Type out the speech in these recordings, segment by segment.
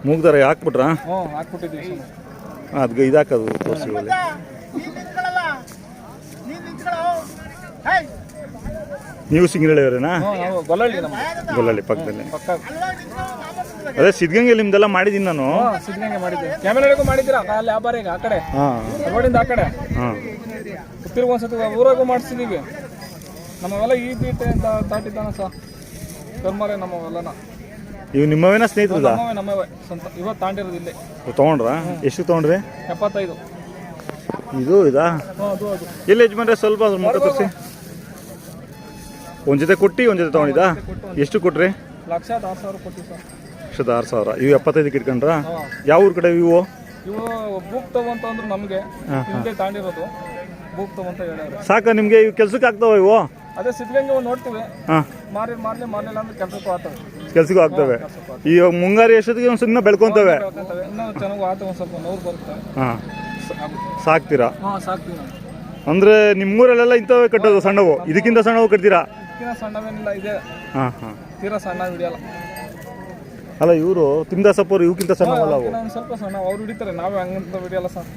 ಮೂಗ್ದಾರ ಹಾಕ್ಬಿಟ್ರಾ? ಹ್ಞೂ ಹಾಕ್ಬಿಟ್ಟಿದ್ದೀವಿ. ಅದು ಇದಾಕೋದು ತೋರಿಸಿ ಒಳ್ಳೆ. ನೀವು ಸಿಂಗರಳ್ಳಿಯವರೇನಾ? ಗೊಲ್ಲಳ್ಳಿ ನಮ್ಮ ಗೊಲ್ಲಳ್ಳಿ ಪಕ್ಕದಲ್ಲಿ. ಪಕ್ಕ ಅದೇ ಸಿದ್ಧಗಂಗೆ ನಿಮ್ದೆಲ್ಲ ಮಾಡಿದ್ದೀನಿ ನಾನು. ಸಿದ್ಧಗಂಗೆ ಮಾಡಿದ್ದೆ. ಕ್ಯಾಮೆರಾಗೂ ಮಾಡಿದ್ದೀರಾ ಅಲ್ಲಿ ವ್ಯಾಪಾರಿಗೆ ಆ ಕಡೆ ರೋಡಿಂದ ಆ ಕಡೆ ತಿರುಗಿ ಒಂದ್ಸತಿ ಊರಾಗೂ ಮಾಡಿಸಿದೀವಿ. ನಮ್ಮವೆಲ್ಲ ಈ ಬೀಟೆ ದಾಟಿದ್ದಾನ ಸಹ ಕರ್ಮಾರೆ ನಮ್ಮವೆಲ್ಲನ. ಇವು ನಿಮ್ಮವೇನ ಸ್ನೇಹಿತರದ? ನಮ್ಮವೇ ಸ್ವಂತ. ಇವತ್ತು ತಾಂಡಿರೋದಿಲ್ಲ. ತೊಗೊಂಡ್ರಾ? ಎಷ್ಟು ತೊಗೊಂಡ್ರಿ? 75. ಇದು ಇದಾ? ಎಲ್ಲಿ ಯಜಮಾನ್ರೆ ಸ್ವಲ್ಪ ಅದ್ರ ಮುಖ ತೋರಿಸಿ. ಒಂದು ಜೊತೆ ಕೊಟ್ಟು ಒಂದು ಜೊತೆ ತೊಗೊಂಡಿದ್ದಾ? ಎಷ್ಟು ಕೊಟ್ರಿ? 1,06,000 ಕೊಟ್ಟು ಸರ್. 1,06,000. ಇವು 75 ಇಟ್ಕೊಂಡ್ರಾ? ಯಾವ ಊರು ಕಡೆ ಇವು? ಇವು ಬುಕ್ ತಗೊಂತ ಅಂದ್ರೆ ನಮಗೆ ಹಿಂದೆ ತಾಂಡಿರೋದು ಬುಕ್ ತಗೊಂತ ಹೇಳ್ಯಾರ. ಸಾಕ ನಿಮಗೆ ಇವು ಕೆಲ್ಸಕ್ಕೆ ಆಗ್ತಾವ ಇವು? ಅದೇ ಸಿದ್ಧಗಂಗೆ ನೋಡ್ತೀವಿ. ಮಾರಲಿಲ್ಲ ಅಂದ್ರೆ ಕೆಲ್ಸಕ್ಕೂ ಆಗ್ತವೆ. ಕೆಲ್ಸಕ್ಕೂ ಆಗ್ತವೆ. ಈ ಮುಂಗಾರು ಎಷ್ಟೊತ್ತಿಗೆ ಒಂದು ಸುಮ್ಮನೆ ಬೆಳ್ಕೊಂತವೆ. ಇನ್ನೂ ಚೆನ್ನಾಗಿ ಆಗ್ತವೆ. ಒಂದು ಸ್ವಲ್ಪ ನೋವು ಬರುತ್ತೆ. ಹಾಂ ಸಾಕ್ತೀರಾ? ಸಾಕ್ತೀವಿ. ಅಂದ್ರೆ ನಿಮ್ಮೂರಲ್ಲೆಲ್ಲ ಇಂಥವೇ ಕಟ್ಟೋದು ಸಣ್ಣವು? ಇದಕ್ಕಿಂತ ಸಣ್ಣವು ಕಟ್ತೀರಾ? ಇದಕ್ಕಿಂತ ಸಣ್ಣವೇನಿಲ್ಲ ಇದೆ. ತೀರಾ ಸಣ್ಣ ಹಿಡಿಯಲ್ಲ. ಅಲ್ಲ ಇವರು ತಿಮ್ದಾಸಪ್ಪರು ಇವಕ್ಕಿಂತ ಸಣ್ಣವಲ್ಲ ಅವು? ಸ್ವಲ್ಪ ಸಣ್ಣ ಅವ್ರು ಹಿಡಿತಾರೆ, ನಾವೇ ಹಂಗಂತ ಹಿಡಿಯಲ್ಲ ಸರ್.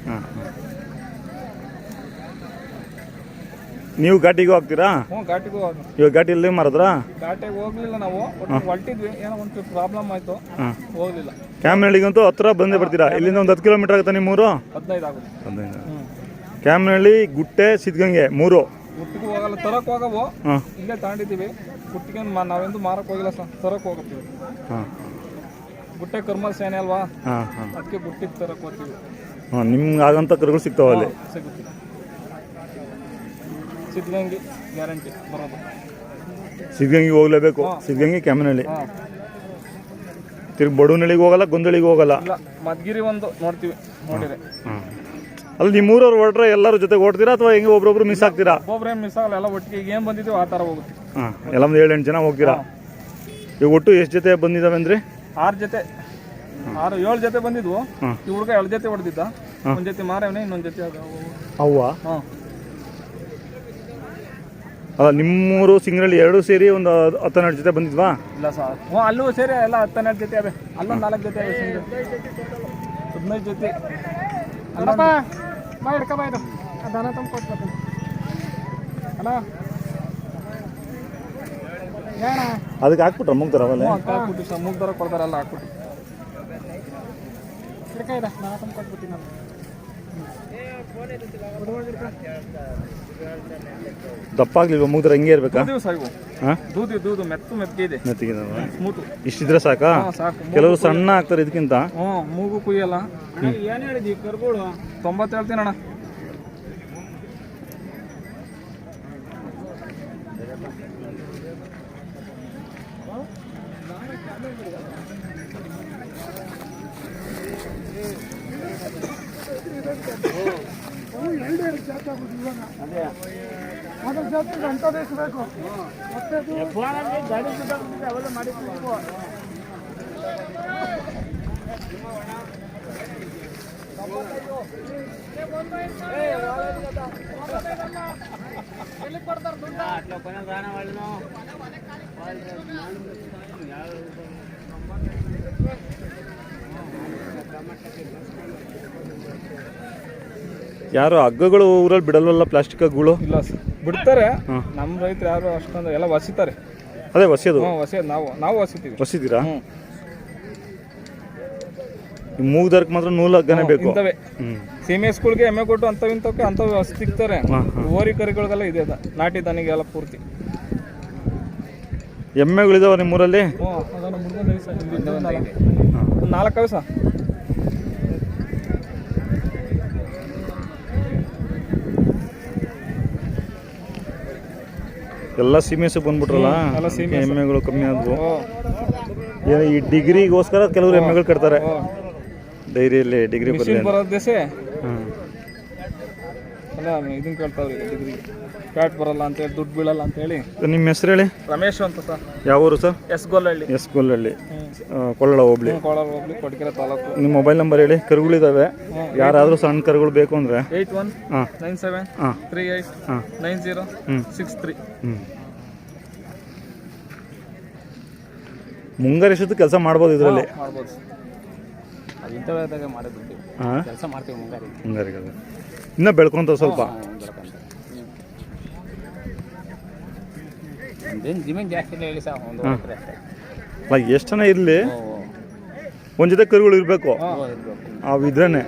ನೀವು ಘಾಟಿಗೂ ಹೋಗ್ತೀರಾ? ಘಾಟಿಗೂ ಇವಾಗ ಘಾಟಿಯಲ್ಲಿ ಮಾರದ್ರಾ? ಘಾಟಿಗೆ ಹೋಗ್ಲಿಲ್ಲ ನಾವು. ಹೊರಟಿದ್ವಿ, ಏನೋ ಒಂದು ಪ್ರಾಬ್ಲಮ್ ಆಯ್ತು, ಹೋಗ್ಲಿಲ್ಲ. ಕ್ಯಾಮ್ನಹಳ್ಳಿಗಂತೂ ಹತ್ರ ಬಂದೇ ಬರ್ತೀರಾ? ಇಲ್ಲಿಂದ ಒಂದು 10 ಕಿಲೋಮೀಟರ್ ಆಗುತ್ತಾ ನಿಮ್ಮೂರು? 15 ಆಗುತ್ತೆ. 15. ಕ್ಯಾಮ್ನಹಳ್ಳಿ, ಗುಟ್ಟೆ, ಸಿದ್ಧಗಂಗೆ 3. ಗುಟ್ಟಿಗೂ ಹೋಗಲ್ಲ, ತರಕ್ ಹೋಗವು. ಇಲ್ಲೇ ತಾಂಡಿದ್ದೀವಿ. ಗುಟ್ಟಿಗೆ ನಾವೆಂದು ಮಾರಕ್ ಹೋಗಿಲ್ಲ ಸರ್, ತರಕ್ ಹೋಗ್ತೀವಿ. ಗುಟ್ಟೆ ಕರ್ಮಲ್ ಸೇನೆ ಅಲ್ವಾ, ಅದಕ್ಕೆ ಗುಟ್ಟಿಗೆ ತರಕ್ ಹೋಗ್ತೀವಿ. ನಿಮ್ಗೆ ಆಗಂತ ಕರುಗಳು ಸಿಗ್ತಾವಲ್ಲಿ? ಸಿಗುತ್ತೆ. ಸಿದ್ಧಗಂಗೆ ಗ್ಯಾರಂಟಿ ಬರೋದು. ಸಿದ್ಧಗಂಗೆ ಹೋಗ್ಲೇಬೇಕು. ಸಿದ್ಧಗಂಗೆ, ಕ್ಯಾಮನಹಳ್ಳಿ. ತಿರ್ಗಿ ಬಡವನಹಳ್ಳಿಗೆ ಹೋಗಲ್ಲ, ಗೊಂದಳಿಗೆ ಹೋಗಲ್ಲ? ಇಲ್ಲ, ಮದ್ಗಿರಿ ಒಂದು ನೋಡ್ತೀವಿ ನೋಡಿದ್ರೆ. ಅಲ್ಲಿ ನಿಮ್ಮೂರವ್ರು ಹೊರಟ್ರೆ ಎಲ್ಲರೂ ಜೊತೆಗೆ ಓಡ್ತೀರಾ ಅಥವಾ ಹೆಂಗೆ ಒಬ್ರೊಬ್ರು ಮಿಸ್ ಆಗ್ತೀರಾ? ಒಬ್ಬೊಬ್ರೇ ಮಿಸ್ ಆಗಲ್ಲ, ಎಲ್ಲ ಒಟ್ಟಿಗೆ ಏನು ಬಂದಿದ್ದೀವಿ ಆ ಥರ ಹೋಗುತ್ತೆ. ಎಲ್ಲ ಒಂದು 7-8 ಜನ ಹೋಗ್ತೀರಾ? ಈಗ ಒಟ್ಟು ಎಷ್ಟು ಜೊತೆ ಬಂದಿದ್ದಾವೆ ಅಂದ್ರೆ? 6 ಜೊತೆ, 7 ಜೊತೆ ಬಂದಿದ್ವು. ಈ ಹುಡುಗ 2 ಜೊತೆ ಹೊಡೆದಿದ್ದ. ಒಂದು ಜೊತೆ ಮಾರವನೇ, ಇನ್ನೊಂದು ಜೊತೆ ಅವ್ವ. ಅಲ್ಲ ನಿಮ್ಮೂರು ಸಿಂಗರಳ್ಳಿ 2 ಸೇರಿ ಒಂದು 10-12 ಜೊತೆ ಬಂದಿದ್ವಾ? ಇಲ್ಲ ಸರ್, ಅಲ್ಲೂ ಸೇರಿ ಎಲ್ಲ 10-12 ಜೊತೆ ಅವೆ. ಅಲ್ಲೊಂದು 4 ಜೊತೆ ಅವೆ. 15 ಜೊತೆ. ದನ ತಂದ್ಕೊಟ್ಬಿಡ್ತೀನಿ ಅಲ್ಲ. ಅದಕ್ಕೆ ಹಾಕ್ಬಿಟ್ರ ಮುಗ್ದಾರ? ಅವಲ್ಲ ಹಾಕ್ಬಿಟ್ಟು ಸರ್, ಮುಗ್ದಾರ ಕೊಡ್ತಾರಲ್ಲ ಹಾಕ್ಬಿಟ್ಟು. ದನ ತಂದ್ಕೊಟ್ಬಿಡ್ತೀನಿ ನಾನು. ದಪ್ಪ ಆಗ್ಲಿಲ್ವ ಮುಗ್ದಾರ? ಹಂಗೆ ಇರ್ಬೇಕಾ? ದೂದು ಮೆತ್ತಿಗೆ ಇದೆ. ಇಷ್ಟಿದ್ರೆ ಸಾಕಾ? ಕೆಲವರು ಸಣ್ಣ ಆಗ್ತಾರೆ ಇದಕ್ಕಿಂತ. ಮೂಗು ಕುಯ್ಯಲ್ಲ. ಏನು ಹೇಳಿದ್ವಿ ಕರ್ಗೋಳು? 90 ಹೇಳ್ತೀನಿ ಅಣ್ಣ. ಯಾರು ಹಗ್ಗಗಳು ಊರಲ್ಲಿ ಬಿಡಲ್ವಲ್ಲ? ಪ್ಲಾಸ್ಟಿಕ್ ಹಗ್ಗಗಳು? ಇಲ್ಲ ಸರ್, ಬಿಡ್ತಾರೆ. ನಮ್ಮ ರೈತರು ಯಾರು ಅಷ್ಟೊಂದು ಎಲ್ಲ ವಸಿತಾರೆ. ಅದೇ ವಸಿಯೋದು? ವಸಿಯೋದು ನಾವು ವಸಿತೀವಿ. ವಸಿದ್ದೀರಾ? ಮೂಗ್ದಾರಕ್ಕೆ ಮಾತ್ರ ನೂಲು ಹಗ್ಗನೇ ಬೇಕು. ಇಂಥವೇ ಸೀಮೆ ಸ್ಕೂಲ್ಗೆ ಎಮ್ಮೆ ಕೊಟ್ಟು ಇಂಥವಕ್ಕೆ ಅಂಥವು ಸಿಗ್ತಾರೆ. ಓರಿ ಕರಿಗಳಿಗೆಲ್ಲ ಇದೆ, ನಾಟಿ ದನಿಗೆಲ್ಲ ಪೂರ್ತಿ. ಎಮ್ಮೆಗಳಿದಾವ ನಿಮ್ಮೂರಲ್ಲಿ? 4 ಸರ್. ಎಲ್ಲ ಸೀಮೆಸು ಬಂದ್ಬಿಟ್ರಲ್ಲ, ಎಮ್ಮೆಗಳು ಕಮ್ಮಿ ಆದ್ವು. ಈ ಡಿಗ್ರಿಗೋಸ್ಕರ ಕೆಲವರು ಎಮ್ಮೆಗಳು ಕಟ್ತಾರೆ ಡೈರಿಯಲ್ಲಿ. ಡಿಗ್ರಿ ಬರೋದೇಸೆ ಅಲ್ಲ, ಇದನ್ನ ಕೇಳ್ತಾವ್ರಿ. ಡಿಗ್ರಿ ಫ್ಯಾಟ್ ಬರಲ್ಲ ಅಂತ ಹೇಳಿ, ದುಡ್ಡು ಬೀಳಲ್ಲ ಅಂತ ಹೇಳಿ. ನಿಮ್ಮ ಹೆಸರು ಹೇಳಿ? ರಮೇಶ್ ಅಂತ ಸರ್. ಯಾವ ಊರು ಸರ್? ಎಸ್ ಗೊಲ್ಲಹಳ್ಳಿ. ಕೊಳ್ಳಳ ಹೋಬ್ಳಿ, ಕೊಡಗೆರೆ ತಾಲೂಕು. ನಿಮ್ಮ ಮೊಬೈಲ್ ನಂಬರ್ ಹೇಳಿ. ಕರುಗಳಿದಾವೆ, ಯಾರಾದರೂ ಸಣ್ಣ ಕರುಗಳು ಬೇಕು ಅಂದರೆ? 8197389063. ಮುಂಗಾರು ಎಷ್ಟೊತ್ತು ಕೆಲಸ ಮಾಡ್ಬೋದು ಇದರಲ್ಲಿ? ಮಾಡ್ಬೋದು. ಇಂಥವಾಗ ಮಾಡಿಬಿಡ್ತೀವಿ, ಹಾಂ ಕೆಲಸ ಮಾಡ್ತೀವಿ ಮುಂಗಾರಿ. ಹಿಂಗಾರಿಗಲ್ಲ ಇನ್ನೂ ಬೆಳ್ಕೊಂತ ಸ್ವಲ್ಪ. ಇದೇನು ಜಮೀನು ಜಾಸ್ತಿ ಇಲ್ಲ ಹೇಳಿ ಸರ್, ಒಂದು ಎಕರೆ ಅಷ್ಟೇ. ಅಲ್ಲ ಎಷ್ಟು ಜನ ಇರಲಿ ಒಂದು ಜೊತೆ ಕರುಗಳು ಇರಬೇಕು, ಅವು ಇದ್ರೇನೆ.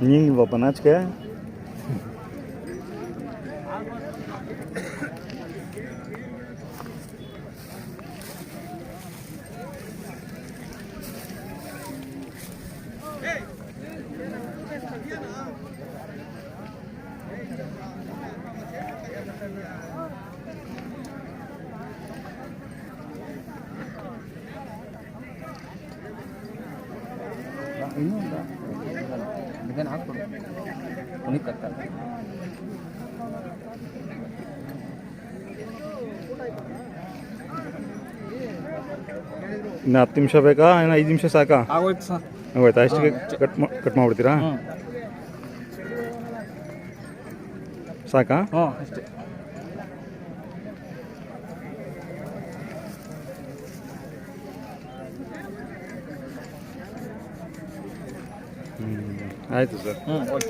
ಹಿಂಗಿಲ್ವಪ್ಪ ನಾಚಿಕೆ. ಇನ್ನೊಂದು ಇದನ್ನು ಹಾಕ್ಕೊಡು, ಉಣಿಕತ್ತ. ಇನ್ನು 10 ನಿಮಿಷ ಬೇಕಾ, ಇನ್ನು 5 ನಿಮಿಷ ಸಾಕಾ? ಆಗೋಯ್ತು ಸರ್, ಆಗೋಯ್ತಾ? ಅಷ್ಟಿಗೆ ಕಟ್ ಮಾಡಿಬಿಡ್ತೀರಾ? ಸಾಕಾ? ಹ್ಞೂ ಅಷ್ಟೇ. ಆಯಿತು ಸರ್. ಓಕೆ.